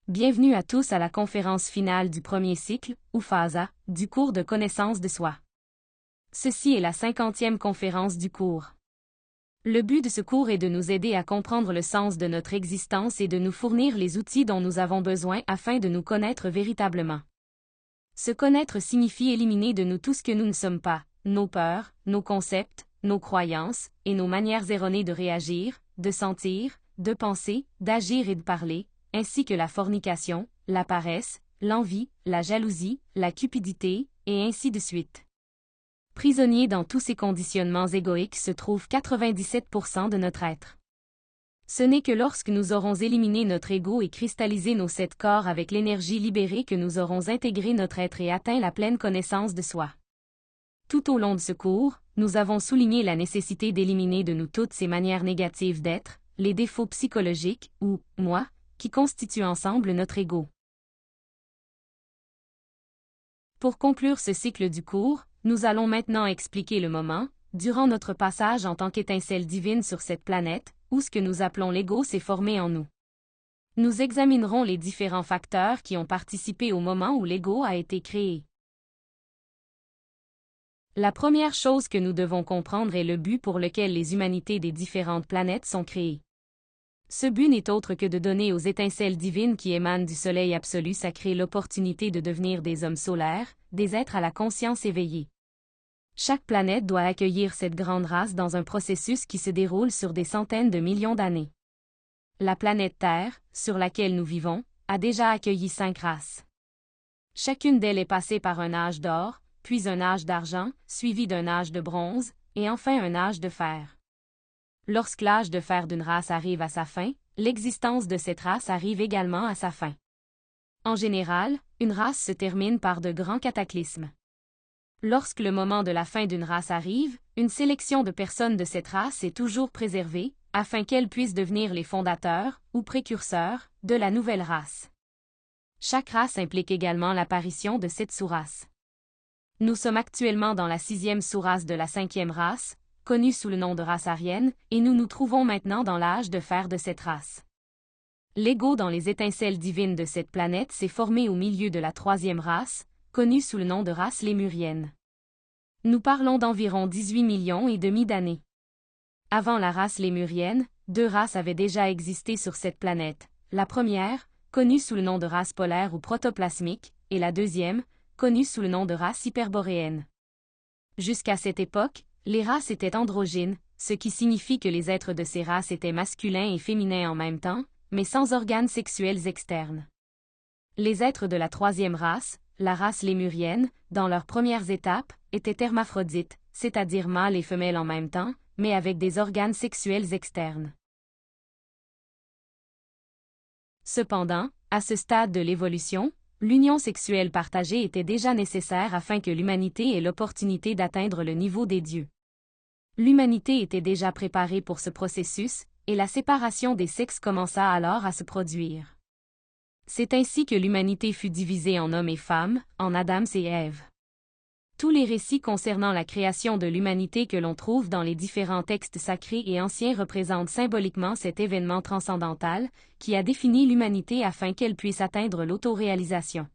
Bienvenue à tous à la conférence finale du premier cycle, ou phase A, du cours de connaissance de soi. Ceci est la 50e conférence du cours. Le but de ce cours est de nous aider à comprendre le sens de notre existence et de nous fournir les outils dont nous avons besoin afin de nous connaître véritablement. Se connaître signifie éliminer de nous tout ce que nous ne sommes pas, nos peurs, nos concepts, nos croyances, et nos manières erronées de réagir, de sentir, de penser, d'agir et de parler, ainsi que la fornication, la paresse, l'envie, la jalousie, la cupidité, et ainsi de suite. Prisonniers dans tous ces conditionnements égoïques se trouvent 97% de notre être. Ce n'est que lorsque nous aurons éliminé notre ego et cristallisé nos 7 corps avec l'énergie libérée que nous aurons intégré notre être et atteint la pleine connaissance de soi. Tout au long de ce cours, nous avons souligné la nécessité d'éliminer de nous toutes ces manières négatives d'être, les défauts psychologiques, ou « moi », qui constituent ensemble notre ego. Pour conclure ce cycle du cours, nous allons maintenant expliquer le moment, durant notre passage en tant qu'étincelle divine sur cette planète, où ce que nous appelons l'ego s'est formé en nous. Nous examinerons les différents facteurs qui ont participé au moment où l'ego a été créé. La première chose que nous devons comprendre est le but pour lequel les humanités des différentes planètes sont créées. Ce but n'est autre que de donner aux étincelles divines qui émanent du Soleil absolu sacré l'opportunité de devenir des hommes solaires, des êtres à la conscience éveillée. Chaque planète doit accueillir cette grande race dans un processus qui se déroule sur des centaines de millions d'années. La planète Terre, sur laquelle nous vivons, a déjà accueilli 5 races. Chacune d'elles est passée par un âge d'or, puis un âge d'argent, suivi d'un âge de bronze, et enfin un âge de fer. Lorsque l'âge de fer d'une race arrive à sa fin, l'existence de cette race arrive également à sa fin. En général, une race se termine par de grands cataclysmes. Lorsque le moment de la fin d'une race arrive, une sélection de personnes de cette race est toujours préservée, afin qu'elles puissent devenir les fondateurs, ou précurseurs, de la nouvelle race. Chaque race implique également l'apparition de 7 sous-races. Nous sommes actuellement dans la 6e sous-race de la 5e race, connue sous le nom de race aryenne, et nous nous trouvons maintenant dans l'âge de fer de cette race. L'ego dans les étincelles divines de cette planète s'est formé au milieu de la 3e race, connue sous le nom de race lémurienne. Nous parlons d'environ 18 millions et demi d'années. Avant la race lémurienne, 2 races avaient déjà existé sur cette planète. La première, connue sous le nom de race polaire ou protoplasmique, et la deuxième, connue sous le nom de race hyperboréenne. Jusqu'à cette époque, les races étaient androgynes, ce qui signifie que les êtres de ces races étaient masculins et féminins en même temps, mais sans organes sexuels externes. Les êtres de la 3e race, la race lémurienne, dans leurs premières étapes, étaient hermaphrodites, c'est-à-dire mâles et femelles en même temps, mais avec des organes sexuels externes. Cependant, à ce stade de l'évolution, l'union sexuelle partagée était déjà nécessaire afin que l'humanité ait l'opportunité d'atteindre le niveau des dieux. L'humanité était déjà préparée pour ce processus, et la séparation des sexes commença alors à se produire. C'est ainsi que l'humanité fut divisée en hommes et femmes, en Adams et Ève. Tous les récits concernant la création de l'humanité que l'on trouve dans les différents textes sacrés et anciens représentent symboliquement cet événement transcendantal, qui a défini l'humanité afin qu'elle puisse atteindre l'autoréalisation.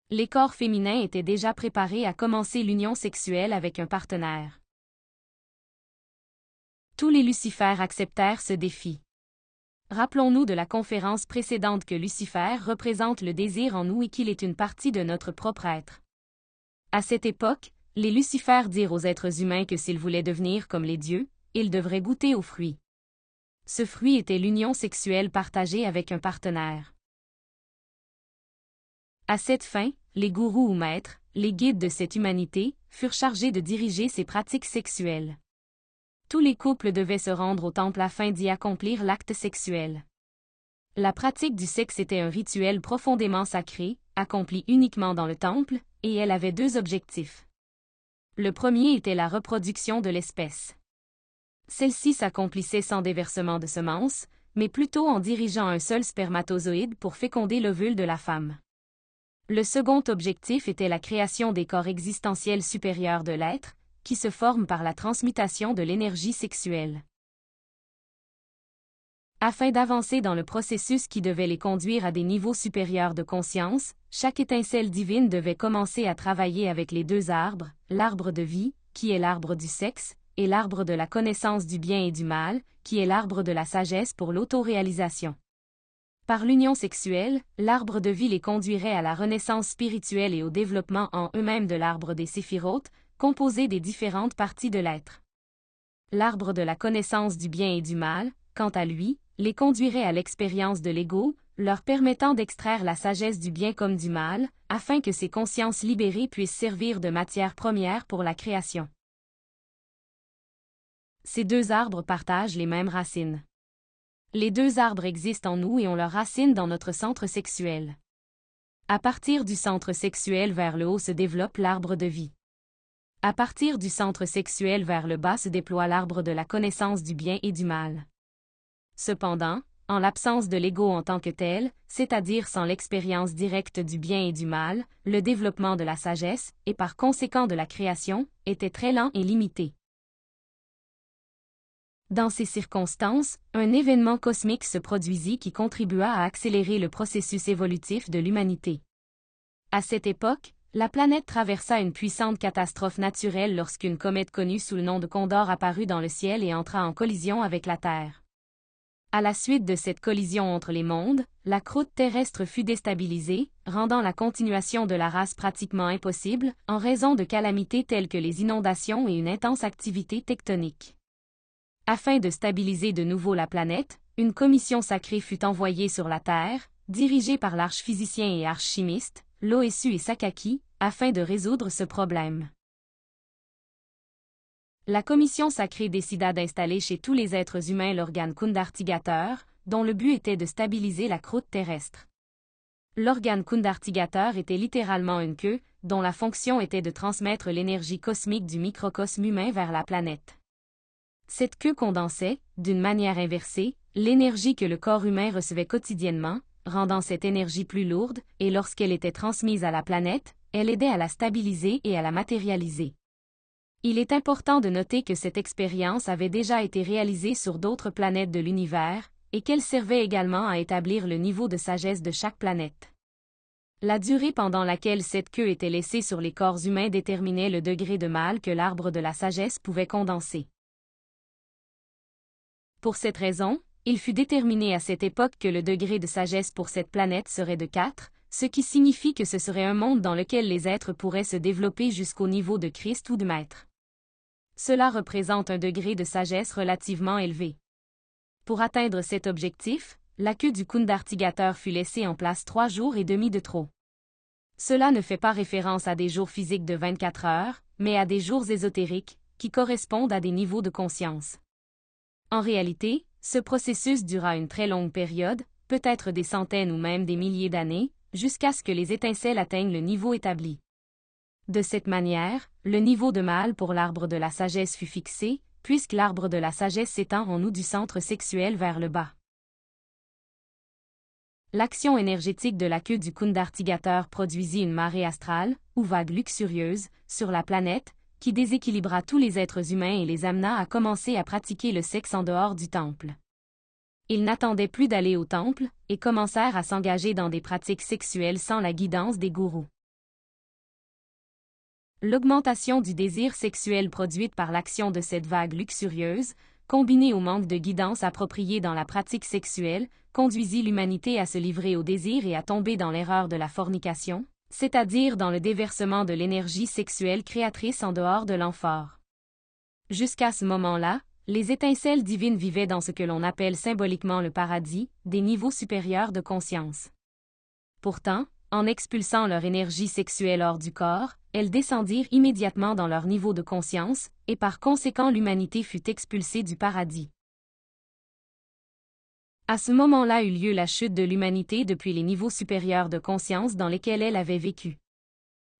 Les corps féminins étaient déjà préparés à commencer l'union sexuelle avec un partenaire. Tous les Lucifères acceptèrent ce défi. Rappelons-nous de la conférence précédente que Lucifer représente le désir en nous et qu'il est une partie de notre propre être. À cette époque, les Lucifères dirent aux êtres humains que s'ils voulaient devenir comme les dieux, ils devraient goûter au fruit. Ce fruit était l'union sexuelle partagée avec un partenaire. À cette fin, les gourous ou maîtres, les guides de cette humanité, furent chargés de diriger ces pratiques sexuelles. Tous les couples devaient se rendre au temple afin d'y accomplir l'acte sexuel. La pratique du sexe était un rituel profondément sacré, accompli uniquement dans le temple, et elle avait 2 objectifs. Le premier était la reproduction de l'espèce. Celle-ci s'accomplissait sans déversement de semences, mais plutôt en dirigeant un seul spermatozoïde pour féconder l'ovule de la femme. Le second objectif était la création des corps existentiels supérieurs de l'être, qui se forment par la transmutation de l'énergie sexuelle. Afin d'avancer dans le processus qui devait les conduire à des niveaux supérieurs de conscience, chaque étincelle divine devait commencer à travailler avec les deux arbres, l'arbre de vie, qui est l'arbre du sexe, et l'arbre de la connaissance du bien et du mal, qui est l'arbre de la sagesse pour l'autoréalisation. Par l'union sexuelle, l'arbre de vie les conduirait à la renaissance spirituelle et au développement en eux-mêmes de l'arbre des séphirotes, composé des différentes parties de l'être. L'arbre de la connaissance du bien et du mal, quant à lui, les conduirait à l'expérience de l'ego, leur permettant d'extraire la sagesse du bien comme du mal, afin que ces consciences libérées puissent servir de matière première pour la création. Ces deux arbres partagent les mêmes racines. Les deux arbres existent en nous et ont leurs racines dans notre centre sexuel. À partir du centre sexuel vers le haut se développe l'arbre de vie. À partir du centre sexuel vers le bas se déploie l'arbre de la connaissance du bien et du mal. Cependant, en l'absence de l'ego en tant que tel, c'est-à-dire sans l'expérience directe du bien et du mal, le développement de la sagesse, et par conséquent de la création, était très lent et limité. Dans ces circonstances, un événement cosmique se produisit qui contribua à accélérer le processus évolutif de l'humanité. À cette époque, la planète traversa une puissante catastrophe naturelle lorsqu'une comète connue sous le nom de Condor apparut dans le ciel et entra en collision avec la Terre. À la suite de cette collision entre les mondes, la croûte terrestre fut déstabilisée, rendant la continuation de la race pratiquement impossible, en raison de calamités telles que les inondations et une intense activité tectonique. Afin de stabiliser de nouveau la planète, une commission sacrée fut envoyée sur la Terre, dirigée par l'archiphysicien et archimiste, Loesu et Sakaki, afin de résoudre ce problème. La commission sacrée décida d'installer chez tous les êtres humains l'organe kundartigateur, dont le but était de stabiliser la croûte terrestre. L'organe kundartigateur était littéralement une queue, dont la fonction était de transmettre l'énergie cosmique du microcosme humain vers la planète. Cette queue condensait, d'une manière inversée, l'énergie que le corps humain recevait quotidiennement, rendant cette énergie plus lourde, et lorsqu'elle était transmise à la planète, elle aidait à la stabiliser et à la matérialiser. Il est important de noter que cette expérience avait déjà été réalisée sur d'autres planètes de l'univers, et qu'elle servait également à établir le niveau de sagesse de chaque planète. La durée pendant laquelle cette queue était laissée sur les corps humains déterminait le degré de mal que l'arbre de la sagesse pouvait condenser. Pour cette raison, il fut déterminé à cette époque que le degré de sagesse pour cette planète serait de 4, ce qui signifie que ce serait un monde dans lequel les êtres pourraient se développer jusqu'au niveau de Christ ou de Maître. Cela représente un degré de sagesse relativement élevé. Pour atteindre cet objectif, la queue du kundartigateur fut laissée en place 3 jours et demi de trop. Cela ne fait pas référence à des jours physiques de 24 heures, mais à des jours ésotériques, qui correspondent à des niveaux de conscience. En réalité, ce processus dura une très longue période, peut-être des centaines ou même des milliers d'années, jusqu'à ce que les étincelles atteignent le niveau établi. De cette manière, le niveau de mal pour l'arbre de la sagesse fut fixé, puisque l'arbre de la sagesse s'étend en nous du centre sexuel vers le bas. L'action énergétique de la queue du kundartigateur produisit une marée astrale, ou vague luxurieuse, sur la planète, qui déséquilibra tous les êtres humains et les amena à commencer à pratiquer le sexe en dehors du temple. Ils n'attendaient plus d'aller au temple, et commencèrent à s'engager dans des pratiques sexuelles sans la guidance des gourous. L'augmentation du désir sexuel produite par l'action de cette vague luxurieuse, combinée au manque de guidance appropriée dans la pratique sexuelle, conduisit l'humanité à se livrer au désir et à tomber dans l'erreur de la fornication, c'est-à-dire dans le déversement de l'énergie sexuelle créatrice en dehors de l'amphore. Jusqu'à ce moment-là, les étincelles divines vivaient dans ce que l'on appelle symboliquement le paradis, des niveaux supérieurs de conscience. Pourtant, en expulsant leur énergie sexuelle hors du corps, elles descendirent immédiatement dans leur niveau de conscience, et par conséquent l'humanité fut expulsée du paradis. À ce moment-là eut lieu la chute de l'humanité depuis les niveaux supérieurs de conscience dans lesquels elle avait vécu.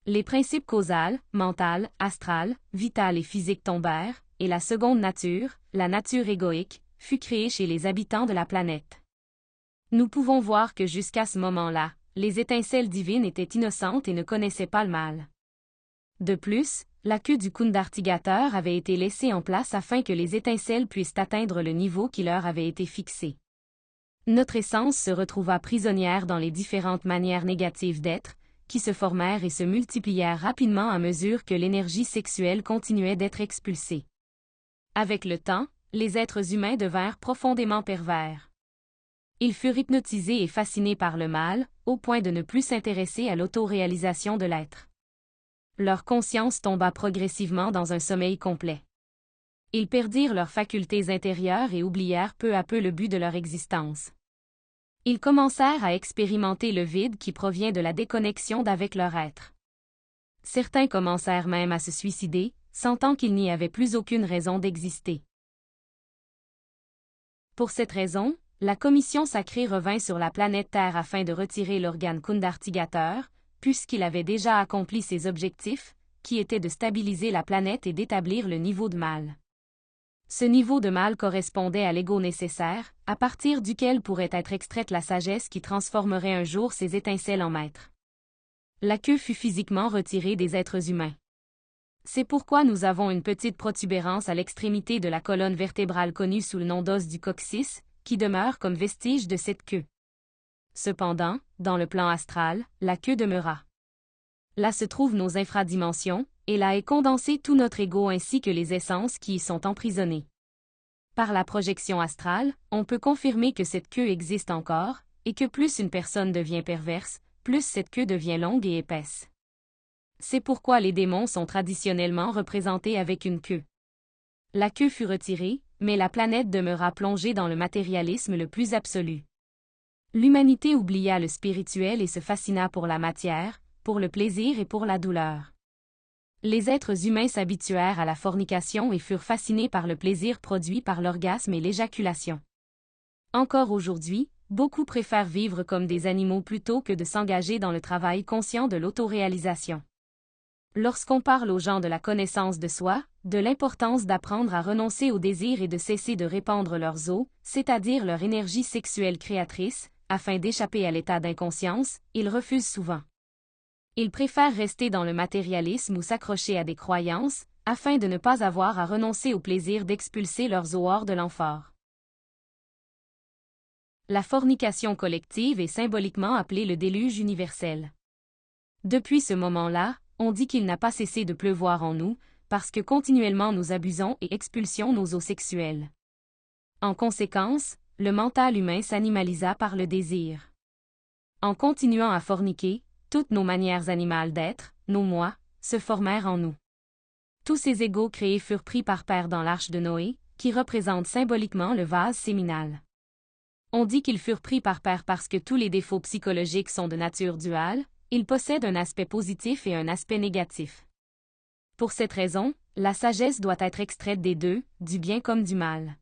Les principes causal, mental, astral, vital et physique tombèrent, et la seconde nature, la nature égoïque, fut créée chez les habitants de la planète. Nous pouvons voir que jusqu'à ce moment-là, les étincelles divines étaient innocentes et ne connaissaient pas le mal. De plus, la queue du kundartigateur avait été laissée en place afin que les étincelles puissent atteindre le niveau qui leur avait été fixé. Notre essence se retrouva prisonnière dans les différentes manières négatives d'être, qui se formèrent et se multiplièrent rapidement à mesure que l'énergie sexuelle continuait d'être expulsée. Avec le temps, les êtres humains devinrent profondément pervers. Ils furent hypnotisés et fascinés par le mal, au point de ne plus s'intéresser à l'autoréalisation de l'être. Leur conscience tomba progressivement dans un sommeil complet. Ils perdirent leurs facultés intérieures et oublièrent peu à peu le but de leur existence. Ils commencèrent à expérimenter le vide qui provient de la déconnexion d'avec leur être. Certains commencèrent même à se suicider, sentant qu'il n'y avait plus aucune raison d'exister. Pour cette raison, la commission sacrée revint sur la planète Terre afin de retirer l'organe kundartigateur, puisqu'il avait déjà accompli ses objectifs, qui étaient de stabiliser la planète et d'établir le niveau de mal. Ce niveau de mal correspondait à l'ego nécessaire, à partir duquel pourrait être extraite la sagesse qui transformerait un jour ces étincelles en maîtres. La queue fut physiquement retirée des êtres humains. C'est pourquoi nous avons une petite protubérance à l'extrémité de la colonne vertébrale connue sous le nom d'os du coccyx, qui demeure comme vestige de cette queue. Cependant, dans le plan astral, la queue demeura. Là se trouvent nos infradimensions, et là est condensé tout notre ego ainsi que les essences qui y sont emprisonnées. Par la projection astrale, on peut confirmer que cette queue existe encore, et que plus une personne devient perverse, plus cette queue devient longue et épaisse. C'est pourquoi les démons sont traditionnellement représentés avec une queue. La queue fut retirée, mais la planète demeura plongée dans le matérialisme le plus absolu. L'humanité oublia le spirituel et se fascina pour la matière, pour le plaisir et pour la douleur. Les êtres humains s'habituèrent à la fornication et furent fascinés par le plaisir produit par l'orgasme et l'éjaculation. Encore aujourd'hui, beaucoup préfèrent vivre comme des animaux plutôt que de s'engager dans le travail conscient de l'autoréalisation. Lorsqu'on parle aux gens de la connaissance de soi, de l'importance d'apprendre à renoncer au désir et de cesser de répandre leurs os, c'est-à-dire leur énergie sexuelle créatrice, afin d'échapper à l'état d'inconscience, ils refusent souvent. Ils préfèrent rester dans le matérialisme ou s'accrocher à des croyances, afin de ne pas avoir à renoncer au plaisir d'expulser leurs os hors de l'amphore. La fornication collective est symboliquement appelée le déluge universel. Depuis ce moment-là, on dit qu'il n'a pas cessé de pleuvoir en nous, parce que continuellement nous abusons et expulsions nos os sexuels. En conséquence, le mental humain s'animalisa par le désir. En continuant à forniquer, toutes nos manières animales d'être, nos moi, se formèrent en nous. Tous ces égos créés furent pris par terre dans l'arche de Noé, qui représente symboliquement le vase séminal. On dit qu'ils furent pris par terre parce que tous les défauts psychologiques sont de nature duale, ils possèdent un aspect positif et un aspect négatif. Pour cette raison, la sagesse doit être extraite des deux, du bien comme du mal.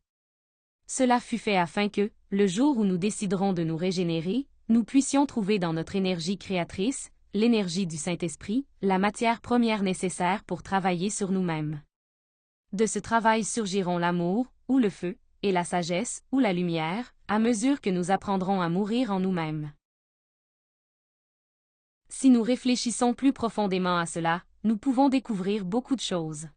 Cela fut fait afin que, le jour où nous déciderons de nous régénérer, nous puissions trouver dans notre énergie créatrice, l'énergie du Saint-Esprit, la matière première nécessaire pour travailler sur nous-mêmes. De ce travail surgiront l'amour, ou le feu, et la sagesse, ou la lumière, à mesure que nous apprendrons à mourir en nous-mêmes. Si nous réfléchissons plus profondément à cela, nous pouvons découvrir beaucoup de choses.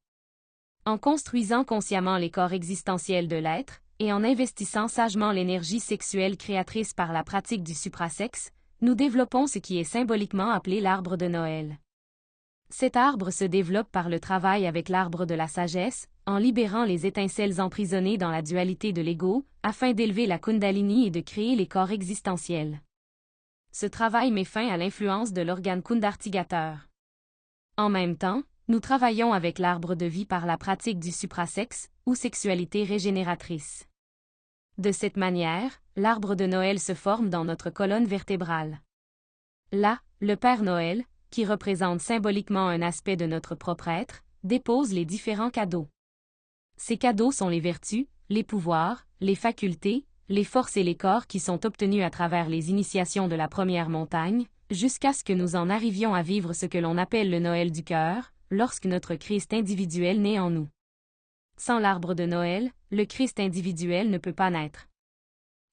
En construisant consciemment les corps existentiels de l'être, et en investissant sagement l'énergie sexuelle créatrice par la pratique du suprasexe, nous développons ce qui est symboliquement appelé l'arbre de Noël. Cet arbre se développe par le travail avec l'arbre de la sagesse, en libérant les étincelles emprisonnées dans la dualité de l'ego, afin d'élever la Kundalini et de créer les corps existentiels. Ce travail met fin à l'influence de l'organe kundartigateur. En même temps, nous travaillons avec l'arbre de vie par la pratique du suprasexe, ou sexualité régénératrice. De cette manière, l'arbre de Noël se forme dans notre colonne vertébrale. Là, le Père Noël, qui représente symboliquement un aspect de notre propre être, dépose les différents cadeaux. Ces cadeaux sont les vertus, les pouvoirs, les facultés, les forces et les corps qui sont obtenus à travers les initiations de la première montagne, jusqu'à ce que nous en arrivions à vivre ce que l'on appelle le Noël du cœur, lorsque notre Christ individuel naît en nous. Sans l'arbre de Noël, le Christ individuel ne peut pas naître.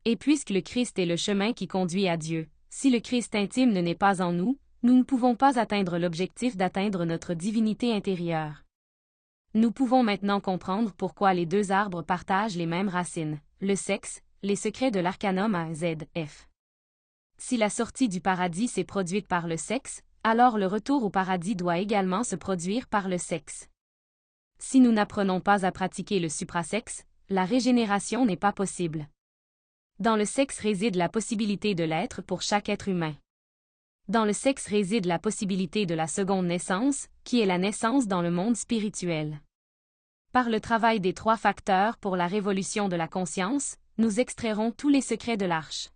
Et puisque le Christ est le chemin qui conduit à Dieu, si le Christ intime ne naît pas en nous, nous ne pouvons pas atteindre l'objectif d'atteindre notre divinité intérieure. Nous pouvons maintenant comprendre pourquoi les deux arbres partagent les mêmes racines, le sexe, les secrets de l'Arcanum AZF. Si la sortie du paradis s'est produite par le sexe, alors le retour au paradis doit également se produire par le sexe. Si nous n'apprenons pas à pratiquer le suprasexe, la régénération n'est pas possible. Dans le sexe réside la possibilité de l'être pour chaque être humain. Dans le sexe réside la possibilité de la seconde naissance, qui est la naissance dans le monde spirituel. Par le travail des 3 facteurs pour la révolution de la conscience, nous extrairons tous les secrets de l'arche.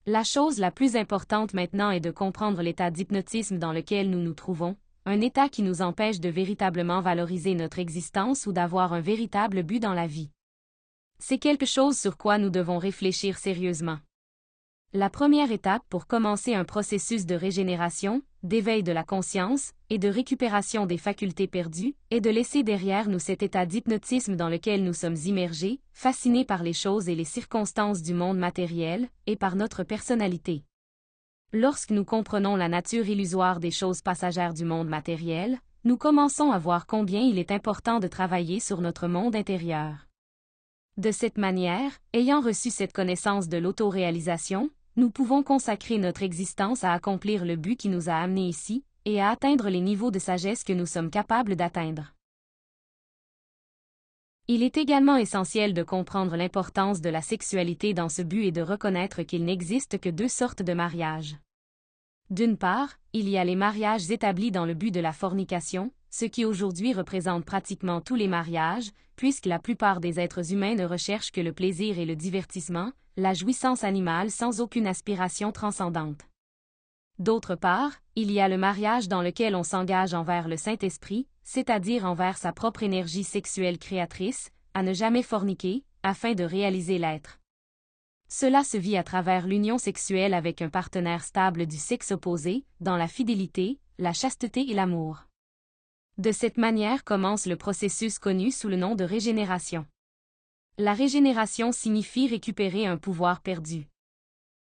La chose la plus importante maintenant est de comprendre l'état d'hypnotisme dans lequel nous nous trouvons, un état qui nous empêche de véritablement valoriser notre existence ou d'avoir un véritable but dans la vie. C'est quelque chose sur quoi nous devons réfléchir sérieusement. La première étape pour commencer un processus de régénération, d'éveil de la conscience et de récupération des facultés perdues est de laisser derrière nous cet état d'hypnotisme dans lequel nous sommes immergés, fascinés par les choses et les circonstances du monde matériel et par notre personnalité. Lorsque nous comprenons la nature illusoire des choses passagères du monde matériel, nous commençons à voir combien il est important de travailler sur notre monde intérieur. De cette manière, ayant reçu cette connaissance de l'autoréalisation, nous pouvons consacrer notre existence à accomplir le but qui nous a amenés ici, et à atteindre les niveaux de sagesse que nous sommes capables d'atteindre. Il est également essentiel de comprendre l'importance de la sexualité dans ce but et de reconnaître qu'il n'existe que 2 sortes de mariages. D'une part, il y a les mariages établis dans le but de la fornication, ce qui aujourd'hui représente pratiquement tous les mariages, puisque la plupart des êtres humains ne recherchent que le plaisir et le divertissement, la jouissance animale sans aucune aspiration transcendante. D'autre part, il y a le mariage dans lequel on s'engage envers le Saint-Esprit, c'est-à-dire envers sa propre énergie sexuelle créatrice, à ne jamais forniquer, afin de réaliser l'être. Cela se vit à travers l'union sexuelle avec un partenaire stable du sexe opposé, dans la fidélité, la chasteté et l'amour. De cette manière commence le processus connu sous le nom de régénération. La régénération signifie récupérer un pouvoir perdu.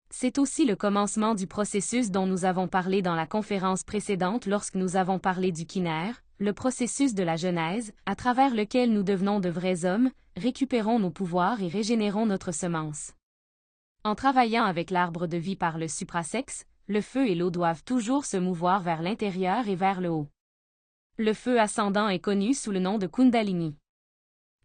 C'est aussi le commencement du processus dont nous avons parlé dans la conférence précédente lorsque nous avons parlé du Kinère, le processus de la Genèse, à travers lequel nous devenons de vrais hommes, récupérons nos pouvoirs et régénérons notre semence. En travaillant avec l'arbre de vie par le suprasexe, le feu et l'eau doivent toujours se mouvoir vers l'intérieur et vers le haut. Le feu ascendant est connu sous le nom de Kundalini.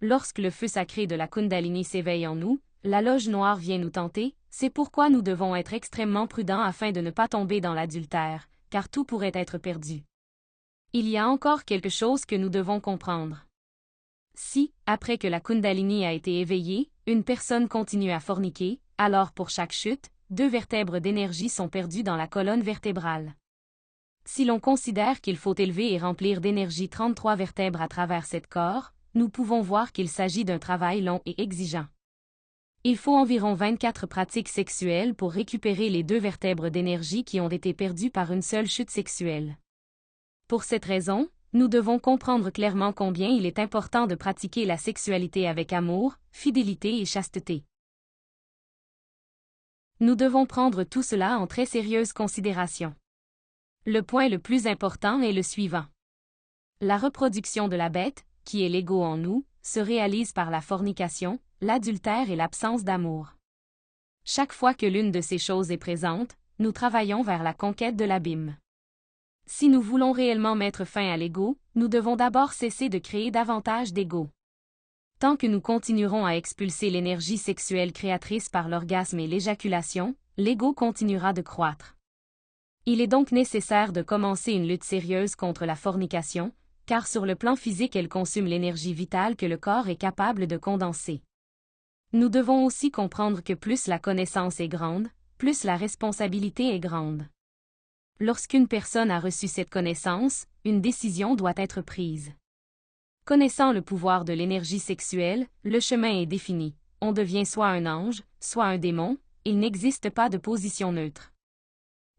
Lorsque le feu sacré de la Kundalini s'éveille en nous, la loge noire vient nous tenter, c'est pourquoi nous devons être extrêmement prudents afin de ne pas tomber dans l'adultère, car tout pourrait être perdu. Il y a encore quelque chose que nous devons comprendre. Si, après que la Kundalini a été éveillée, une personne continue à forniquer, alors pour chaque chute, 2 vertèbres d'énergie sont perdues dans la colonne vertébrale. Si l'on considère qu'il faut élever et remplir d'énergie 33 vertèbres à travers cette corps, nous pouvons voir qu'il s'agit d'un travail long et exigeant. Il faut environ 24 pratiques sexuelles pour récupérer les 2 vertèbres d'énergie qui ont été perdues par une seule chute sexuelle. Pour cette raison, nous devons comprendre clairement combien il est important de pratiquer la sexualité avec amour, fidélité et chasteté. Nous devons prendre tout cela en très sérieuse considération. Le point le plus important est le suivant. La reproduction de la bête, qui est l'ego en nous, se réalise par la fornication, l'adultère et l'absence d'amour. Chaque fois que l'une de ces choses est présente, nous travaillons vers la conquête de l'abîme. Si nous voulons réellement mettre fin à l'ego, nous devons d'abord cesser de créer davantage d'ego. Tant que nous continuerons à expulser l'énergie sexuelle créatrice par l'orgasme et l'éjaculation, l'ego continuera de croître. Il est donc nécessaire de commencer une lutte sérieuse contre la fornication, car sur le plan physique elle consomme l'énergie vitale que le corps est capable de condenser. Nous devons aussi comprendre que plus la connaissance est grande, plus la responsabilité est grande. Lorsqu'une personne a reçu cette connaissance, une décision doit être prise. Connaissant le pouvoir de l'énergie sexuelle, le chemin est défini. On devient soit un ange, soit un démon, il n'existe pas de position neutre.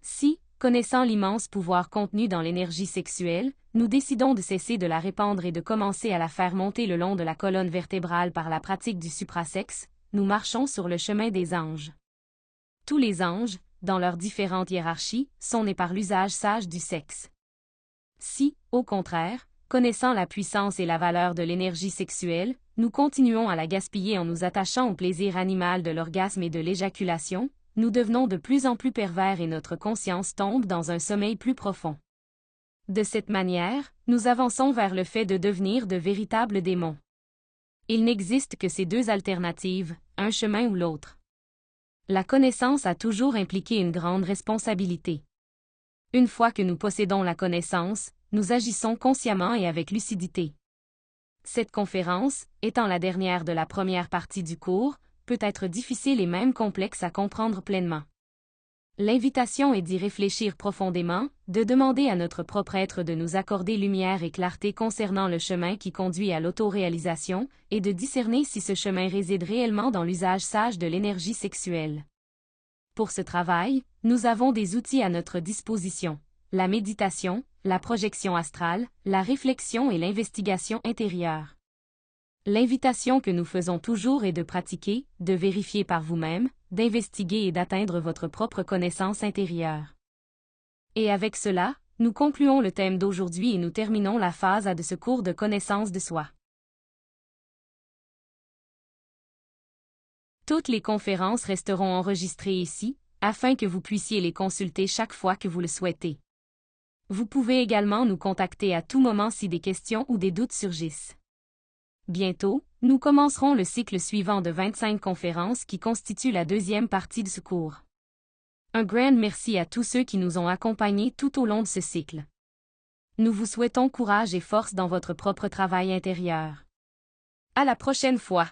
Si, connaissant l'immense pouvoir contenu dans l'énergie sexuelle, nous décidons de cesser de la répandre et de commencer à la faire monter le long de la colonne vertébrale par la pratique du suprasexe, nous marchons sur le chemin des anges. Tous les anges, dans leurs différentes hiérarchies, sont nés par l'usage sage du sexe. Si, au contraire, connaissant la puissance et la valeur de l'énergie sexuelle, nous continuons à la gaspiller en nous attachant au plaisir animal de l'orgasme et de l'éjaculation, nous devenons de plus en plus pervers et notre conscience tombe dans un sommeil plus profond. De cette manière, nous avançons vers le fait de devenir de véritables démons. Il n'existe que ces deux alternatives, un chemin ou l'autre. La connaissance a toujours impliqué une grande responsabilité. Une fois que nous possédons la connaissance, nous agissons consciemment et avec lucidité. Cette conférence, étant la dernière de la première partie du cours, peut être difficile et même complexe à comprendre pleinement. L'invitation est d'y réfléchir profondément, de demander à notre propre être de nous accorder lumière et clarté concernant le chemin qui conduit à l'autoréalisation, et de discerner si ce chemin réside réellement dans l'usage sage de l'énergie sexuelle. Pour ce travail, nous avons des outils à notre disposition: la méditation, la projection astrale, la réflexion et l'investigation intérieure. L'invitation que nous faisons toujours est de pratiquer, de vérifier par vous-même, d'investiguer et d'atteindre votre propre connaissance intérieure. Et avec cela, nous concluons le thème d'aujourd'hui et nous terminons la phase A de ce cours de connaissance de soi. Toutes les conférences resteront enregistrées ici, afin que vous puissiez les consulter chaque fois que vous le souhaitez. Vous pouvez également nous contacter à tout moment si des questions ou des doutes surgissent. Bientôt, nous commencerons le cycle suivant de 25 conférences qui constitue la deuxième partie de ce cours. Un grand merci à tous ceux qui nous ont accompagnés tout au long de ce cycle. Nous vous souhaitons courage et force dans votre propre travail intérieur. À la prochaine fois!